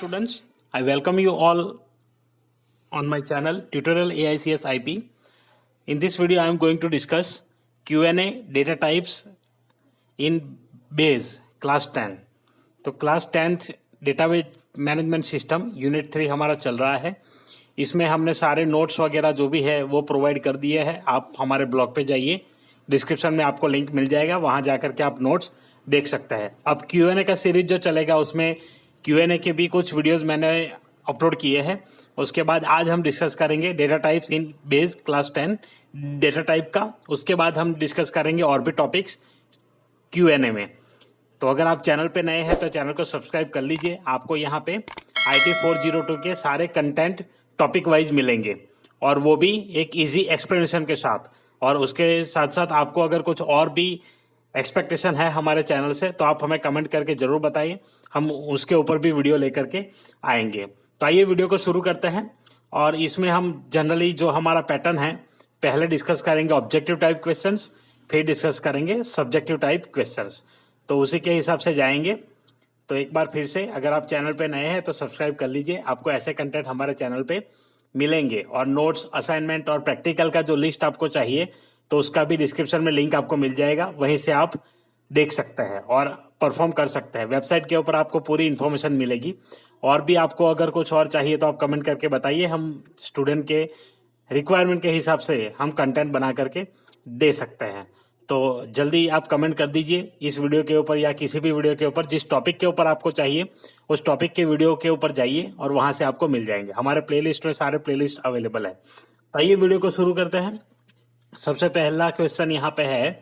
students, I welcome you all on my channel Tutorial AICS IP. In this video I am going to discuss Q&A data types in BASE class 10. तो class 10th database management system unit 3 हमारा चल रहा है। इसमें हमने सारे notes वगैरह जो भी है वो प्रोवाइड कर दिए हैं। आप हमारे ब्लॉग पे जाइए, डिस्क्रिप्शन में आपको लिंक मिल जाएगा, वहां जाकर के आप नोट्स देख सकते हैं। अब Q&A का सीरीज जो चलेगा उसमें Q&A के भी कुछ वीडियोस मैंने अपलोड किए हैं। उसके बाद आज हम डिस्कस करेंगे data types in base class 10 data type का। उसके बाद हम डिस्कस करेंगे और भी टॉपिक्स Q&A में। तो अगर आप चैनल पे नए हैं तो चैनल को सब्सक्राइब कर लीजिए। आपको यहाँ पे IT 402 के सारे कंटेंट टॉपिक वाइज मिलेंगे और वो भी एक इजी एक्सप्लेनेशन के साथ। और उसके साथ साथ आपको अगर कुछ और भी एक्सपेक्टेशन है हमारे चैनल से तो आप हमें कमेंट करके जरूर बताइए, हम उसके ऊपर भी वीडियो लेकर के आएंगे। तो आइए वीडियो को शुरू करते हैं। और इसमें हम जनरली जो हमारा पैटर्न है, पहले डिस्कस करेंगे ऑब्जेक्टिव टाइप क्वेश्चंस, फिर डिस्कस करेंगे सब्जेक्टिव टाइप क्वेश्चंस। तो उसी के हिसाब से जाएंगे। तो एक बार फिर से अगर आप चैनल पे नए हैं तो सब्सक्राइब कर लीजिए, आपको ऐसे कंटेंट हमारे चैनल पे मिलेंगे। और नोट्स, असाइनमेंट और प्रैक्टिकल का जो लिस्ट आपको चाहिए तो उसका भी डिस्क्रिप्शन में लिंक आपको मिल जाएगा, वहीं से आप देख सकते हैं और परफॉर्म कर सकते हैं। वेबसाइट के ऊपर आपको पूरी इन्फॉर्मेशन मिलेगी। और भी आपको अगर कुछ और चाहिए तो आप कमेंट करके बताइए, हम स्टूडेंट के रिक्वायरमेंट के हिसाब से हम कंटेंट बना करके दे सकते हैं। तो जल्दी आप कमेंट कर दीजिए इस वीडियो के ऊपर या किसी भी वीडियो के ऊपर, जिस टॉपिक के ऊपर आपको चाहिए उस टॉपिक के वीडियो के ऊपर जाइए और वहां से आपको मिल जाएंगे। हमारे प्लेलिस्ट में सारे प्लेलिस्ट अवेलेबल है। तो आइए वीडियो को शुरू करते हैं। सबसे पहला क्वेश्चन यहाँ पे है,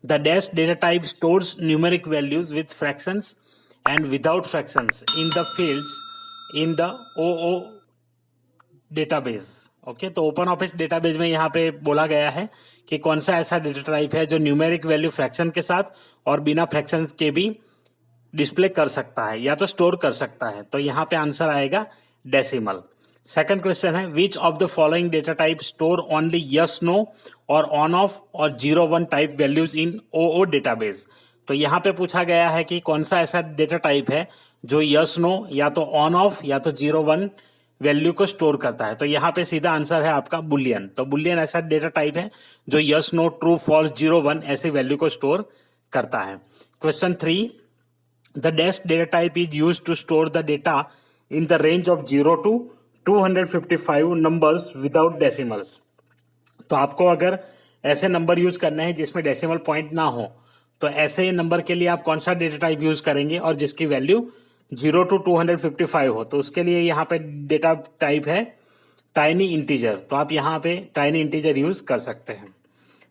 the dash data type stores numeric values with fractions and without fractions in the fields in the OO database. Okay, तो ओपन ऑफिस डेटाबेस में यहाँ पे बोला गया है कि कौन सा ऐसा डेटा टाइप है जो न्यूमेरिक वैल्यू फ्रैक्शन के साथ और बिना फ्रैक्शन के भी डिस्प्ले कर सकता है या तो स्टोर कर सकता है। तो यहाँ पे आंसर आएगा डेसिमल। सेकंड क्वेश्चन है, which of the following data type store only yes no और ऑन ऑफ और 0-1 type values in OO database. तो यहाँ पे पूछा गया है कि कौन सा ऐसा डेटा टाइप है जो यस नो या तो ऑन ऑफ या तो 0-1 वैल्यू को स्टोर करता है। तो यहाँ पे सीधा आंसर है आपका बुलियन। तो बुलियन ऐसा डेटा टाइप है जो यस नो, ट्रू, फॉल्स, 0-1 ऐसी वैल्यू को स्टोर करता है। Question 3, the dash data type is used to store the data in the range of 0 to 255 numbers without decimals. तो आपको अगर ऐसे नंबर यूज करने हैं जिसमें डेसिमल पॉइंट ना हो तो ऐसे नंबर के लिए आप कौन सा डेटा टाइप यूज करेंगे और जिसकी वैल्यू 0 to 255 हो। तो उसके लिए यहाँ पे डेटा टाइप है टाइनी इंटीजर। तो आप यहाँ पे टाइनी इंटीजर यूज कर सकते हैं।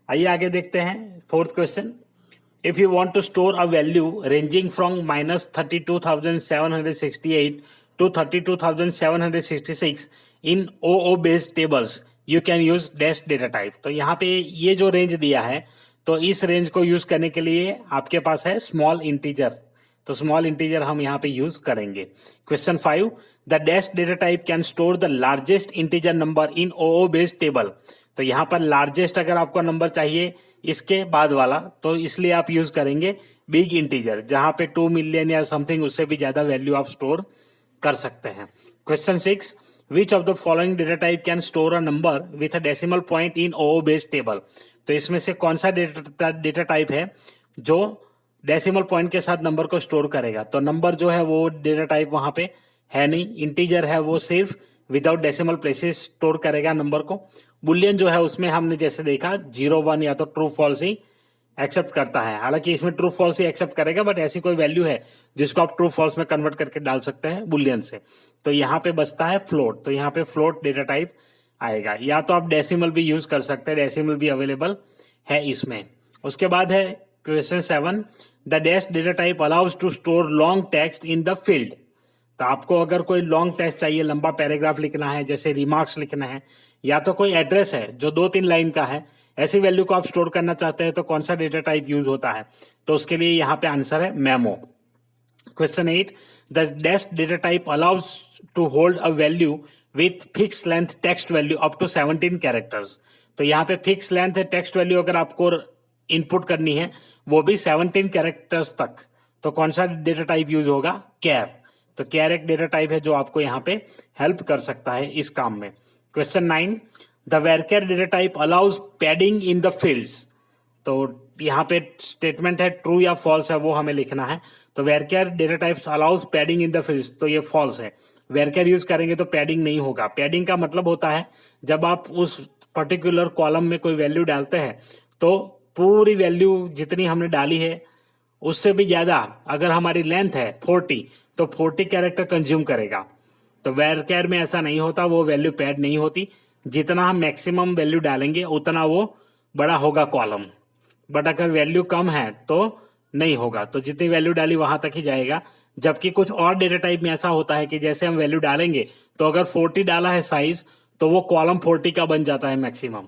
आइए आगे देखते हैं। Fourth question, if you want to store a value ranging from -32,768 to 32,766 in OO based tables you can use dash data type. तो यहाँ पे ये जो रेंज दिया है तो इस रेंज को यूज करने के लिए आपके पास है स्मॉल इंटीजर। तो स्मॉल इंटीजर हम यहाँ पे यूज करेंगे। Question 5, the dash data type can store the largest integer number in OO based table. तो यहाँ पर लार्जेस्ट अगर आपको नंबर चाहिए इसके बाद वाला तो इसलिए आप यूज करेंगे बिग इंटीजर, जहां पे 2 मिलियन या समथिंग उससे भी ज्यादा वैल्यू आप स्टोर कर सकते हैं। Question 6, which of the following data type can store a number with a decimal point in OO based table. तो इसमें से कौन सा डेटा टाइप है जो डेसिमल पॉइंट के साथ नंबर को स्टोर करेगा। तो नंबर जो है वो डेटा टाइप वहां पे है नहीं, इंटीजर है वो सिर्फ विदाउट डेसिमल प्लेसेस स्टोर करेगा नंबर को। बुलियन जो है उसमें हमने जैसे देखा 0-1 या तो ट्रू फॉल्स ही एक्सेप्ट करता है। हालांकि इसमें ट्रू फॉल्स ही एक्सेप्ट करेगा, बट ऐसी कोई वैल्यू है जिसको आप ट्रू फॉल्स में कन्वर्ट करके डाल सकते हैं बुलियन से। तो यहाँ पे बचता है फ्लोट। तो यहाँ पे फ्लोट डेटा टाइप आएगा। या तो आप डेसिमल भी यूज कर सकते हैं, डेसिमल भी अवेलेबल है इसमें। उसके बाद है question 7, the dash data type allows to store long text in the field. तो आपको अगर कोई लॉन्ग टेक्स्ट चाहिए, लंबा पैराग्राफ लिखना है, जैसे रिमार्क्स लिखना है, या तो कोई एड्रेस है जो 2-3 लाइन का है, ऐसी वैल्यू को आप स्टोर करना चाहते हैं तो कौन सा डेटा टाइप यूज होता है। तो उसके लिए यहाँ पे आंसर है memo. Question 8, the dash data type allows to hold a value with fix length text value up to 17 characters. तो यहाँ पे फिक्स लेंथ है टेक्स्ट वैल्यू अगर आपको इनपुट करनी है वो भी 17 कैरेक्टर्स तक, तो कौन सा डेटा टाइप यूज होगा, कैर। तो char एक डेटा टाइप है जो आपको यहाँ पे हेल्प कर सकता है इस काम में। Question 9, the varchar data type allows padding in the fields. तो यहाँ पे स्टेटमेंट है ट्रू या फॉल्स है वो हमें लिखना है। तो varchar data types allows padding in the fields, तो ये फॉल्स है। varchar यूज करेंगे तो पैडिंग नहीं होगा। पैडिंग का मतलब होता है जब आप उस पर्टिकुलर कॉलम में कोई वैल्यू डालते हैं तो पूरी वैल्यू जितनी हमने डाली है उससे भी ज्यादा अगर हमारी लेंथ है 40 तो 40 कैरेक्टर कंज्यूम करेगा। तो varchar में ऐसा नहीं होता, वो वैल्यू पैड नहीं होती। जितना हम मैक्सिमम वैल्यू डालेंगे उतना वो बड़ा होगा कॉलम, बट अगर वैल्यू कम है तो नहीं होगा। तो जितनी वैल्यू डाली वहां तक ही जाएगा। जबकि कुछ और डेटा टाइप में ऐसा होता है कि जैसे हम वैल्यू डालेंगे तो अगर 40 डाला है साइज तो वो कॉलम 40 का बन जाता है मैक्सिमम।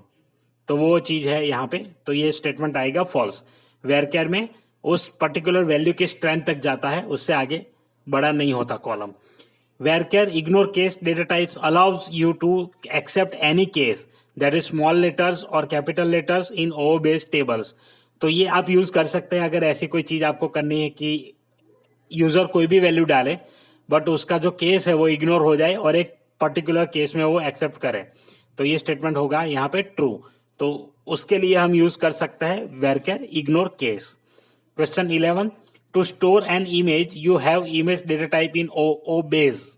तो वो चीज है यहाँ पे। तो ये स्टेटमेंट आएगा फॉल्स। varchar में उस पर्टिकुलर वैल्यू की स्ट्रेंथ तक जाता है, उससे आगे बड़ा नहीं होता column. varchar ignore case data types allows you to accept any case that is small letters और कैपिटल लेटर्स इन ओ बेस्ड टेबल्स। तो ये आप यूज कर सकते हैं अगर ऐसी कोई चीज आपको करनी है कि यूजर कोई भी वैल्यू डाले बट उसका जो केस है वो इग्नोर हो जाए और एक पर्टिकुलर केस में वो एक्सेप्ट करे, तो ये स्टेटमेंट होगा यहाँ पे ट्रू। तो उसके लिए हम यूज कर सकते हैं varchar ignore case. Question 11, to store an image you have image data type in O base.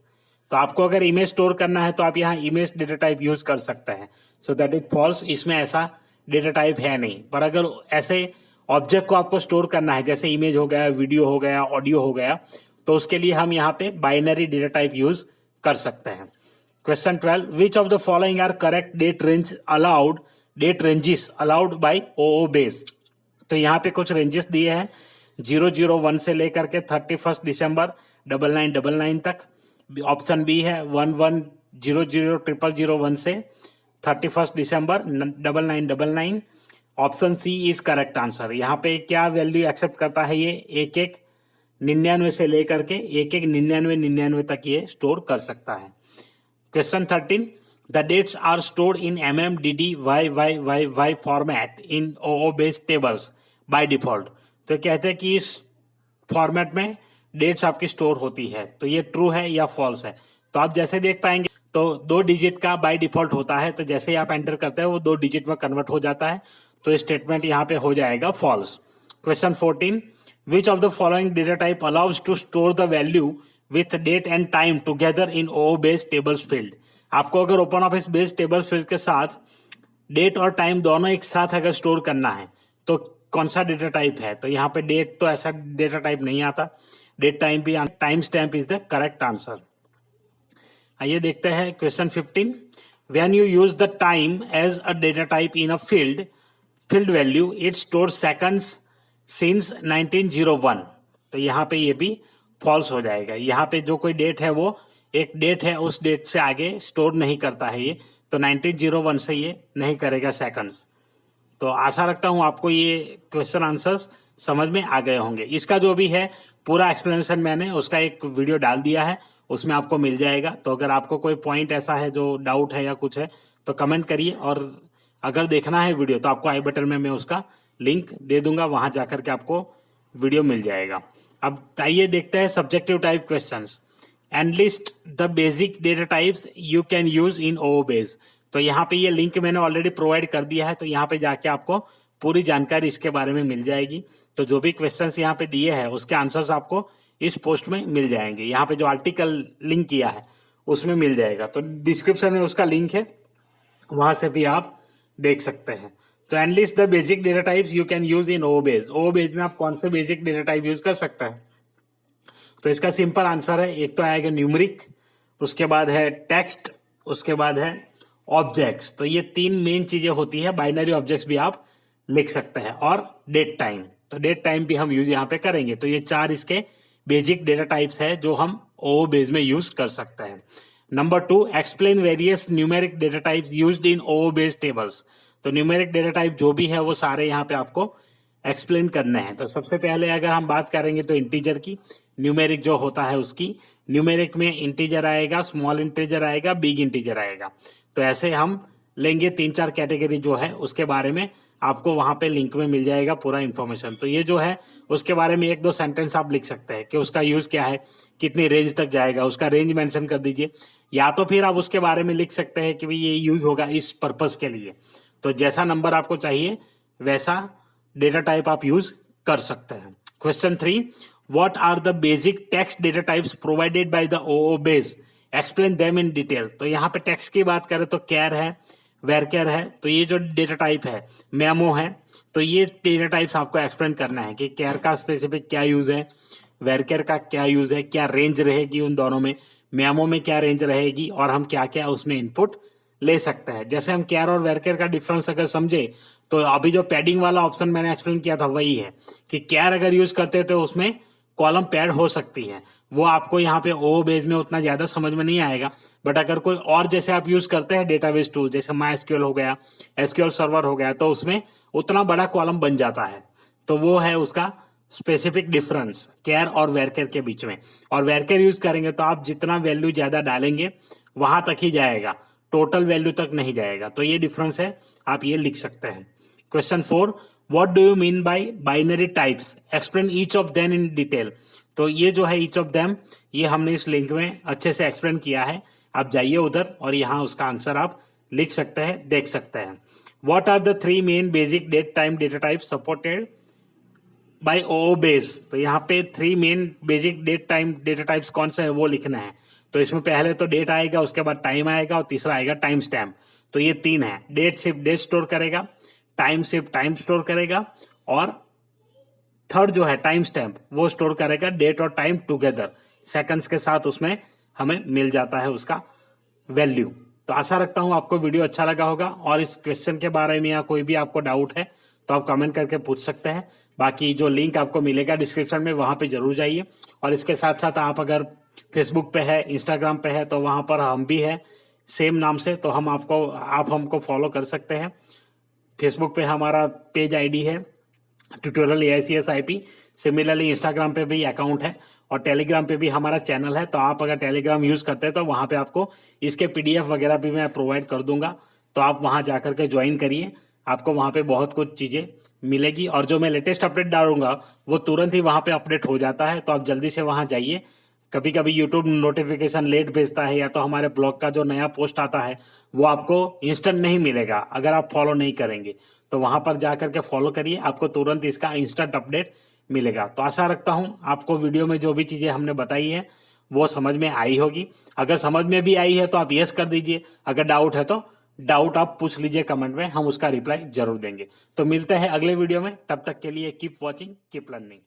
तो आपको अगर इमेज स्टोर करना है तो आप यहाँ इमेज डेटा टाइप यूज कर सकते हैं। सो दैट इज फॉल्स, इसमें ऐसा डेटा टाइप है नहीं। पर अगर ऐसे ऑब्जेक्ट को आपको स्टोर करना है जैसे इमेज हो गया, वीडियो हो गया, ऑडियो हो गया, तो उसके लिए हम यहाँ पे बाइनरी डेटा टाइप यूज कर सकते हैं। Question 12, which of the following are correct date ranges allowed by O base. तो यहाँ पे कुछ रेंजेस दिए हैं 001 से लेकर के 31 दिसंबर 9999 तक। ऑप्शन बी है 11000001 से 31 दिसंबर 9999। Option C is correct answer. यहाँ पे क्या वैल्यू एक्सेप्ट करता है ये 1199 से लेकर के 119999 तक ये स्टोर कर सकता है। Question 13, the dates are stored in MMDDYYYY format in OO based tables by default. तो कहते हैं कि इस फॉर्मेट में डेट्स आपकी स्टोर होती है। तो ये ट्रू है या फॉल्स है। तो आप जैसे देख पाएंगे तो 2 डिजिट का बाय डिफॉल्ट होता है, तो जैसे ही आप एंटर करते हैं वो 2 डिजिट में कन्वर्ट हो जाता है। तो स्टेटमेंट यहाँ पे हो जाएगा false. Question 14, which of the following data type allows to store the value with date and time together in OO based tables field. आपको अगर open office based tables field के साथ डेट और टाइम दोनों एक साथ अगर स्टोर करना है तो कौन सा डेटा टाइप है। तो यहाँ पे डेट तो ऐसा डेटा टाइप नहीं आता, डेट टाइम भी, time stamp is the correct answer. आइए देखते हैं question 15, when you use the time as a data type in a field value it store seconds since 1901। तो यहाँ पे ये भी फॉल्स हो जाएगा। यहाँ पे जो कोई डेट है वो एक डेट है, उस डेट से आगे स्टोर नहीं करता है ये। तो 1901 से ये नहीं करेगा सेकंड्स। तो आशा रखता हूं आपको ये क्वेश्चन आंसर्स समझ में आ गए होंगे। इसका जो भी है पूरा एक्सप्लेनेशन मैंने उसका एक वीडियो डाल दिया है, उसमें आपको मिल जाएगा। तो अगर आपको कोई पॉइंट ऐसा है जो डाउट है या कुछ है तो कमेंट करिए, और अगर देखना है वीडियो तो आपको आई बटन में मैं उसका लिंक दे दूंगा, वहां जाकर के आपको वीडियो मिल जाएगा। अब आइए देखते हैं subjective type questions. And list the basic data types you can use in OO base. तो यहाँ पे ये लिंक मैंने ऑलरेडी प्रोवाइड कर दिया है, तो यहाँ पे जाके आपको पूरी जानकारी इसके बारे में मिल जाएगी। तो जो भी क्वेश्चंस यहाँ पे दिए हैं उसके आंसर्स आपको इस पोस्ट में मिल जाएंगे। यहाँ पे जो आर्टिकल लिंक किया है उसमें मिल जाएगा, तो डिस्क्रिप्शन में उसका लिंक है, वहां से भी आप देख सकते हैं। तो analyst the basic data types you can use in OO base. OO base में आप कौन से बेसिक डेटा टाइप यूज कर सकते हैं। तो इसका सिंपल आंसर है, एक तो आएगा न्यूमेरिक, उसके बाद है टेक्स्ट, उसके बाद है ऑब्जेक्ट्स। तो ये 3 मेन चीजें होती है। बाइनरी ऑब्जेक्ट्स भी आप लिख सकते हैं, और डेट टाइम। तो डेट टाइम भी हम यूज यहाँ पे करेंगे। तो ये 4 इसके बेसिक डेटा टाइप्स है जो हम OO बेस में यूज कर सकते हैं। Number 2, explain various numeric data types used in OO based tables. तो न्यूमेरिक डेटा टाइप जो भी है वो सारे यहाँ पे आपको एक्सप्लेन करने हैं। तो सबसे पहले अगर हम बात करेंगे तो इंटीजर की, न्यूमेरिक जो होता है उसकी, न्यूमेरिक में इंटीजर आएगा, स्मॉल इंटीजर आएगा, बिग इंटीजर आएगा। तो ऐसे हम लेंगे 3-4 कैटेगरी जो है उसके बारे में आपको वहां पे लिंक में मिल जाएगा पूरा इन्फॉर्मेशन। तो ये जो है उसके बारे में 1-2 सेंटेंस आप लिख सकते हैं कि उसका यूज क्या है, कितनी रेंज तक जाएगा, उसका रेंज मेंशन कर दीजिए। या तो फिर आप उसके बारे में लिख सकते हैं कि भाई ये यूज होगा इस पर्पस के लिए। तो जैसा नंबर आपको चाहिए वैसा डेटा टाइप आप यूज कर सकते हैं। Question 3, what are the basic text data types provided by the OO base, explain them in detail. तो यहाँ पे टेक्स्ट की बात करें तो कैर है, वेरकेर है। तो ये जो डेटा टाइप है, मेमो है, तो ये डेटा टाइप्स आपको एक्सप्लेन करना है कि कैर का स्पेसिफिक क्या यूज है, वेरकेर का क्या यूज है, क्या रेंज रहेगी उन दोनों में, मेमो में क्या रेंज रहेगी और हम क्या क्या उसमें इनपुट ले सकते हैं। जैसे हम कैर और वेरकेर का डिफरेंस अगर समझे तो अभी जो पैडिंग वाला ऑप्शन मैंने एक्सप्लेन किया था वही है कि कैर अगर यूज करते हैं तो उसमें कॉलम पैड हो सकती है। वो आपको यहाँ पे ओ बेस में उतना ज्यादा समझ में नहीं आएगा, बट अगर कोई और जैसे आप यूज करते हैं डेटाबेस टूल जैसे माई एसक्यूएल हो गया, एसक्यूएल सर्वर हो गया, तो उसमें उतना बड़ा कॉलम बन जाता है। तो वो है उसका स्पेसिफिक डिफरेंस कैर और वेरकेर के बीच में। और वेरकेर यूज करेंगे तो आप जितना वैल्यू ज्यादा डालेंगे वहां तक ही जाएगा, टोटल वैल्यू तक नहीं जाएगा। तो ये डिफरेंस है, आप ये लिख सकते हैं। Question 4, what do you mean by binary types, explain each of them in detail. तो ये जो है ईच ऑफ देम, ये हमने इस लिंक में अच्छे से एक्सप्लेन किया है। आप जाइए उधर और यहाँ उसका आंसर आप लिख सकते हैं, देख सकते हैं। What are the 3 main basic date time data type supported by OO base. तो यहाँ पे 3 main basic date time data types कौन सा है वो लिखना है। तो इसमें पहले तो डेट आएगा, उसके बाद टाइम आएगा और तीसरा आएगा टाइम स्टैम्प। तो ये 3 है। डेट सिर्फ डेट स्टोर करेगा, टाइम सिर्फ टाइम स्टोर करेगा और थर्ड जो है टाइम स्टैम्प वो स्टोर करेगा डेट और टाइम टुगेदर, सेकंड्स के साथ उसमें हमें मिल जाता है उसका वैल्यू। तो आशा रखता हूं आपको वीडियो अच्छा लगा होगा और इस क्वेश्चन के बारे में या कोई भी आपको डाउट है तो आप कमेंट करके पूछ सकते हैं। बाकी जो लिंक आपको मिलेगा डिस्क्रिप्शन में वहां पे जरूर जाइए। और इसके साथ साथ आप अगर फेसबुक पे है, इंस्टाग्राम पे है, तो वहां पर हम भी है सेम नाम से, तो आप हमको फॉलो कर सकते हैं। फेसबुक पे हमारा पेज आईडी है ट्यूटोरियल एआईसीएस आईपी। सिमिलरली इंस्टाग्राम पे भी अकाउंट है और टेलीग्राम पे भी हमारा चैनल है। तो आप अगर टेलीग्राम यूज करते हैं तो वहां पे आपको इसके पीडीएफ वगैरह भी मैं प्रोवाइड कर दूंगा। तो आप वहां जाकर के ज्वाइन करिए, आपको वहां पे बहुत कुछ चीजें मिलेगी। और जो मैं लेटेस्ट अपडेट डालूंगा वो तुरंत ही वहां पे अपडेट हो जाता है, तो आप जल्दी से वहां जाइए। कभी कभी यूट्यूब नोटिफिकेशन लेट भेजता है या तो हमारे ब्लॉग का जो नया पोस्ट आता है वो आपको इंस्टेंट नहीं मिलेगा अगर आप फॉलो नहीं करेंगे। तो वहां पर जाकर के फॉलो करिए, आपको तुरंत इसका इंस्टेंट अपडेट मिलेगा। तो आशा रखता हूं आपको वीडियो में जो भी चीजें हमने बताई है वो समझ में आई होगी। अगर समझ में भी आई है तो आप यस कर दीजिए, अगर डाउट है तो डाउट आप पूछ लीजिए कमेंट में, हम उसका रिप्लाई जरूर देंगे। तो मिलते हैं अगले वीडियो में, तब तक के लिए कीप वॉचिंग, कीप लर्निंग।